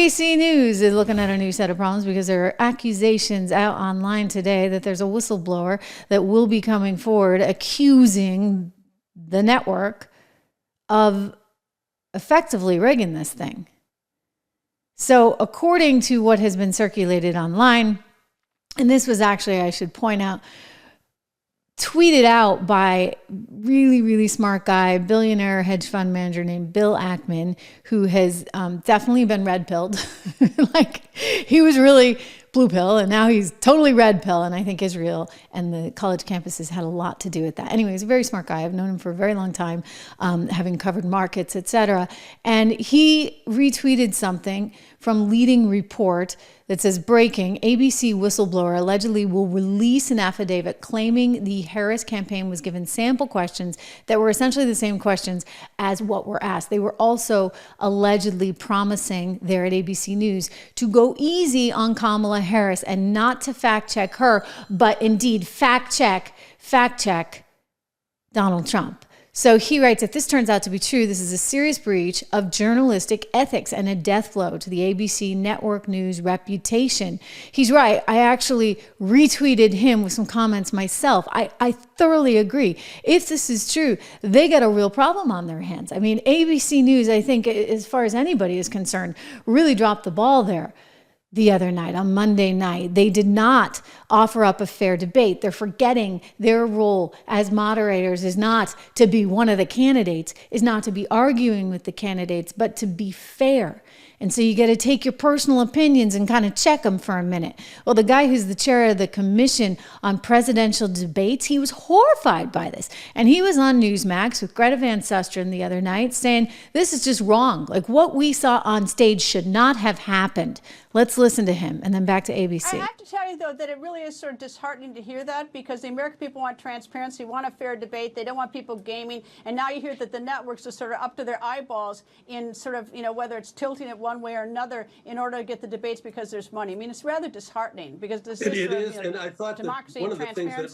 ABC News is looking at a new set of problems because there are accusations out online today that there's a whistleblower that will be coming forward accusing the network of effectively rigging this thing. So according to what has been circulated online, and this was actually, I should point out, tweeted out by really, really smart guy, billionaire hedge fund manager named Bill Ackman, who has definitely been red pilled. Like he was really blue pill and now he's totally red pill. And I think Israel and the college campuses had a lot to do with that. Anyway, he's a very smart guy. I've known him for a very long time, having covered markets, etc. And he retweeted something from Leading Report that says, breaking, ABC whistleblower allegedly will release an affidavit claiming the Harris campaign was given sample questions that were essentially the same questions as what were asked. They were also allegedly promising there at ABC News to go easy on Kamala Harris and not to fact check her, but indeed fact check Donald Trump. So he writes, if this turns out to be true, this is a serious breach of journalistic ethics and a death blow to the ABC network news reputation. He's right. I actually retweeted him with some comments myself. I thoroughly agree. If this is true, they got a real problem on their hands. I mean, ABC News, I think, as far as anybody is concerned, really dropped the ball there. The other night, on Monday night, they did not offer up a fair debate. They're forgetting their role as moderators is not to be one of the candidates, is not to be arguing with the candidates, but to be fair. And so you got to take your personal opinions and kind of check them for a minute. Well, the guy who's the chair of the Commission on Presidential Debates, he was horrified by this. And he was on Newsmax with Greta Van Susteren the other night saying, this is just wrong. Like what we saw on stage should not have happened. Let's listen to him and then back to ABC. I have to tell you, though, that it really is sort of disheartening to hear that because the American people want transparency, want a fair debate. They don't want people gaming. And now you hear that the networks are sort of up to their eyeballs in sort of, you know, whether it's tilting it one way or another in order to get the debates because there's money. I mean, it's rather disheartening because this is it is, and I thought that one of the things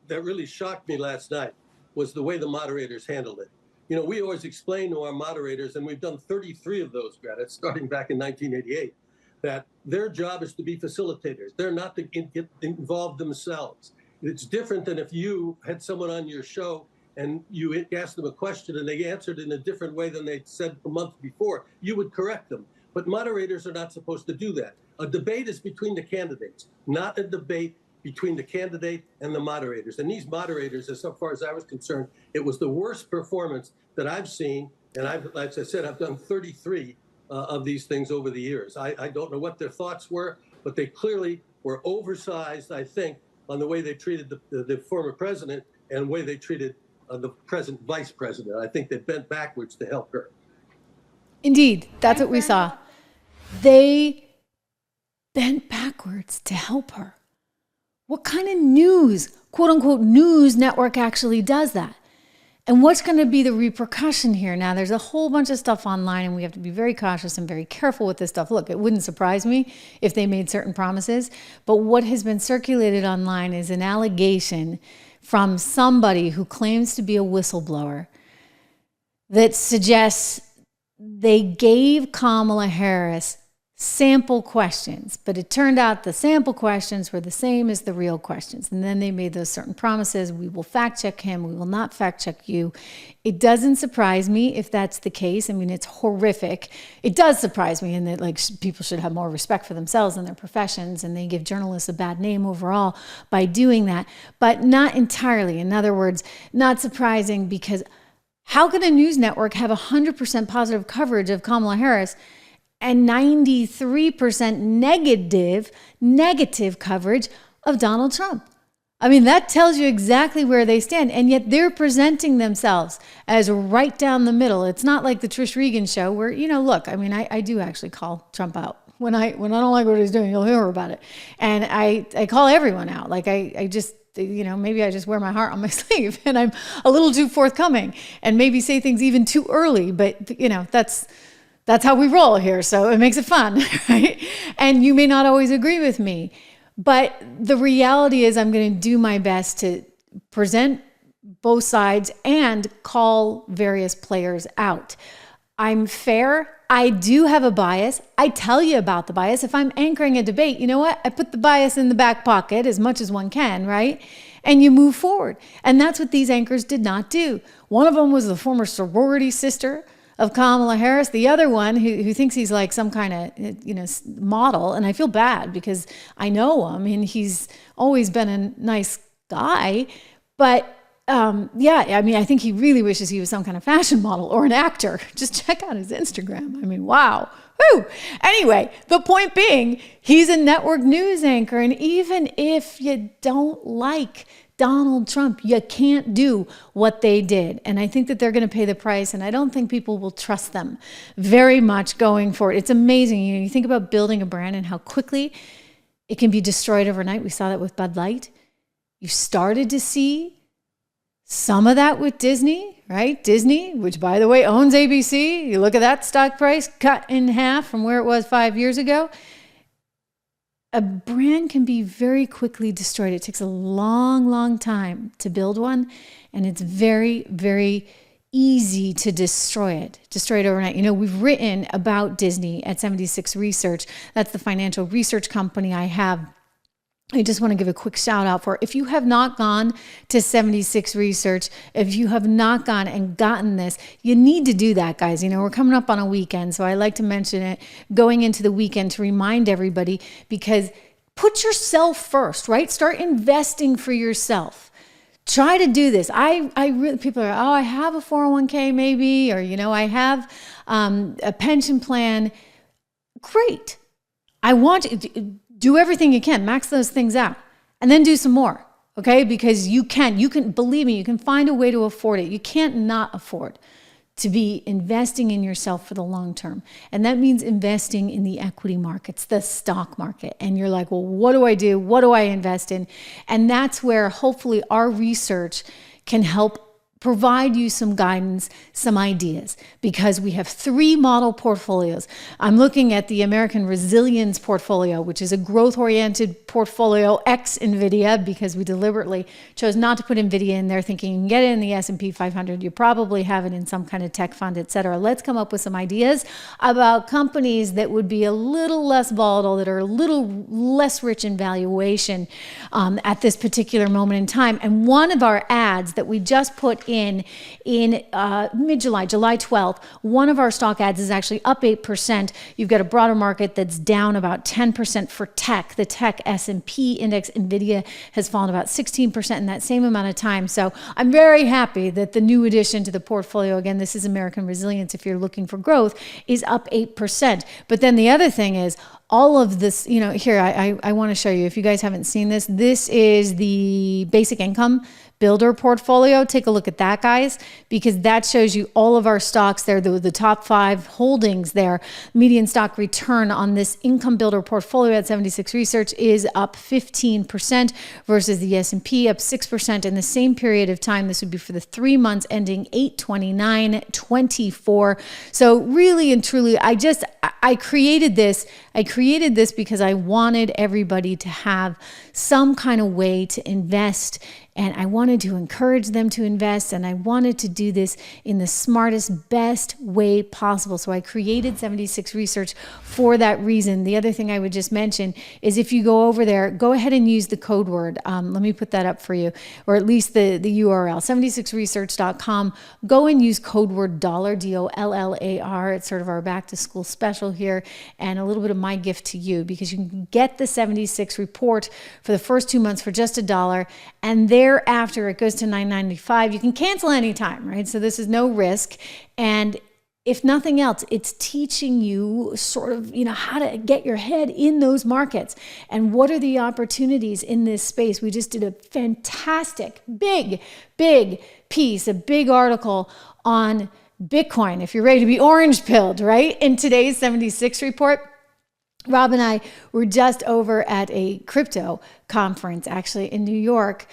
that really shocked me last night was the way the moderators handled it. You know, we always explain to our moderators, and we've done 33 of those, Greta, starting back in 1988. That their job is to be facilitators. They're not to get involved themselves. It's different than if you had someone on your show and you asked them a question and they answered in a different way than they'd said a month before. You would correct them. But moderators are not supposed to do that. A debate is between the candidates, not a debate between the candidate and the moderators. And these moderators, as far as I was concerned, it was the worst performance that I've seen. And like I said, I've done 33 of these things over the years. I don't know what their thoughts were, but they clearly were oversized, I think, on the way they treated the former president and the way they treated the present vice president. I think they bent backwards to help her. Indeed, that's what we saw. They bent backwards to help her. What kind of news, quote unquote, news network actually does that? And what's going to be the repercussion here? Now, there's a whole bunch of stuff online, and we have to be very cautious and very careful with this stuff. Look, it wouldn't surprise me if they made certain promises, but what has been circulated online is an allegation from somebody who claims to be a whistleblower that suggests they gave Kamala Harris sample questions, but it turned out the sample questions were the same as the real questions. And then they made those certain promises. We will fact check him. We will not fact check you. It doesn't surprise me if that's the case. I mean, it's horrific. It does surprise me in that like people should have more respect for themselves and their professions, and they give journalists a bad name overall by doing that, but not entirely. In other words, not surprising because how can a news network have 100% positive coverage of Kamala Harris and 93% negative coverage of Donald Trump? I mean, that tells you exactly where they stand. And yet they're presenting themselves as right down the middle. It's not like the Trish Regan show where, you know, look, I mean, I do actually call Trump out. When I don't like what he's doing, you'll hear about it. And I call everyone out. Like I just, you know, maybe I just wear my heart on my sleeve and I'm a little too forthcoming and maybe say things even too early. But, you know, that's how we roll here. So it makes it fun, right? And you may not always agree with me, but the reality is I'm going to do my best to present both sides and call various players out. I'm fair. I do have a bias. I tell you about the bias. If I'm anchoring a debate, you know what? I put the bias in the back pocket as much as one can, right? And you move forward. And that's what these anchors did not do. One of them was the former sorority sister of Kamala Harris. The other one who thinks he's like some kind of, model. And I feel bad because I know him and he's always been a nice guy. But I think he really wishes he was some kind of fashion model or an actor. Just check out his Instagram. I mean, wow. Woo. Anyway, the point being, he's a network news anchor. And even if you don't like Donald Trump, you can't do what they did. And I think that they're going to pay the price. And I don't think people will trust them very much going forward. It's amazing. You think about building a brand and how quickly it can be destroyed overnight. We saw that with Bud Light. You started to see some of that with Disney, right? Disney, which by the way owns ABC. You look at that stock price cut in half from where it was 5 years ago. A brand can be very quickly destroyed. It takes a long, long time to build one. And it's very, very easy to destroy it overnight. We've written about Disney at 76 Research. That's the financial research company I have. I just want to give a quick shout out for, if you have not gone to 76 Research, if you have not gone and gotten this, you need to do that, guys. We're coming up on a weekend, so I like to mention it going into the weekend to remind everybody, because put yourself first, right? Start investing for yourself. Try to do this. I really, people are, I have a 401k maybe, or, I have a pension plan. Great. I want to do everything you can, max those things out, and then do some more, okay? Because you can, believe me, you can find a way to afford it. You can't not afford to be investing in yourself for the long term. And that means investing in the equity markets, the stock market. And you're like, well, what do I do? What do I invest in? And that's where hopefully our research can help provide you some guidance, some ideas, because we have 3 model portfolios. I'm looking at the American Resilience portfolio, which is a growth-oriented portfolio ex NVIDIA, because we deliberately chose not to put NVIDIA in there, thinking you can get it in the S&P 500. You probably have it in some kind of tech fund, et cetera. Let's come up with some ideas about companies that would be a little less volatile, that are a little less rich in valuation at this particular moment in time. And one of our ads that we just put in mid-July, July 12th, one of our stock ads is actually up 8%. You've got a broader market that's down about 10% for tech. The tech S&P index, NVIDIA, has fallen about 16% in that same amount of time. So I'm very happy that the new addition to the portfolio, again, this is American Resilience, if you're looking for growth, is up 8%. But then the other thing is, all of this, here, I want to show you, if you guys haven't seen this, this is the basic income builder portfolio. Take a look at that, guys, because that shows you all of our stocks there, the top 5 holdings there. Median stock return on this income builder portfolio at 76 Research is up 15% versus the S&P up 6% in the same period of time. This would be for the 3 months ending 8/29/24. So really and truly, I created this because I wanted everybody to have some kind of way to invest, and I wanted to encourage them to invest, and I wanted to do this in the smartest, best way possible. So I created 76 Research for that reason. The other thing I would just mention is, if you go over there, go ahead and use the code word. Let me put that up for you, or at least the URL, 76research.com. Go and use code word dollar, DOLLAR. It's sort of our back to school special here, and a little bit of my gift to you, because you can get the 76 report for the first 2 months for just $1, and thereafter it goes to $9.95. You can cancel anytime, right? So this is no risk. And if nothing else, it's teaching you sort of, how to get your head in those markets and what are the opportunities in this space. We just did a fantastic, big piece, a big article on Bitcoin, if you're ready to be orange pilled, right? In today's 76 report, Rob and I were just over at a crypto conference, actually, in New York.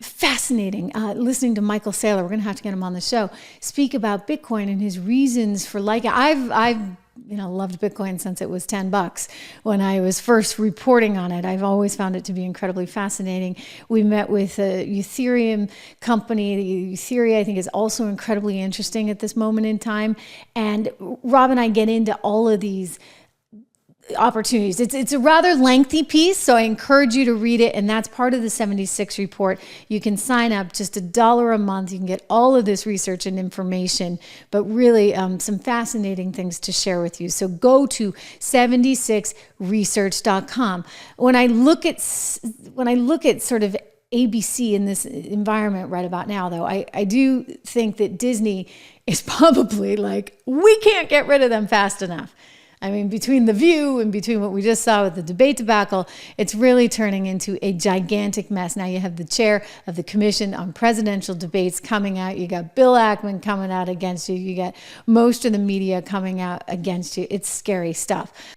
Fascinating, listening to Michael Saylor. We're going to have to get him on the show, speak about Bitcoin and his reasons for liking. I've loved Bitcoin since it was $10 when I was first reporting on it. I've always found it to be incredibly fascinating. We met with a Ethereum company. Ethereum, I think, is also incredibly interesting at this moment in time. And Rob and I get into all of these opportunities. It's a rather lengthy piece, so I encourage you to read it, and that's part of the 76 report. You can sign up just $1 a month. You can get all of this research and information, but really some fascinating things to share with you. So go to 76research.com. When I look at sort of ABC in this environment right about now, though, I do think that Disney is probably like, we can't get rid of them fast enough. I mean, between The View and between what we just saw with the debate debacle, it's really turning into a gigantic mess. Now you have the chair of the Commission on Presidential Debates coming out. You got Bill Ackman coming out against you. You got most of the media coming out against you. It's scary stuff.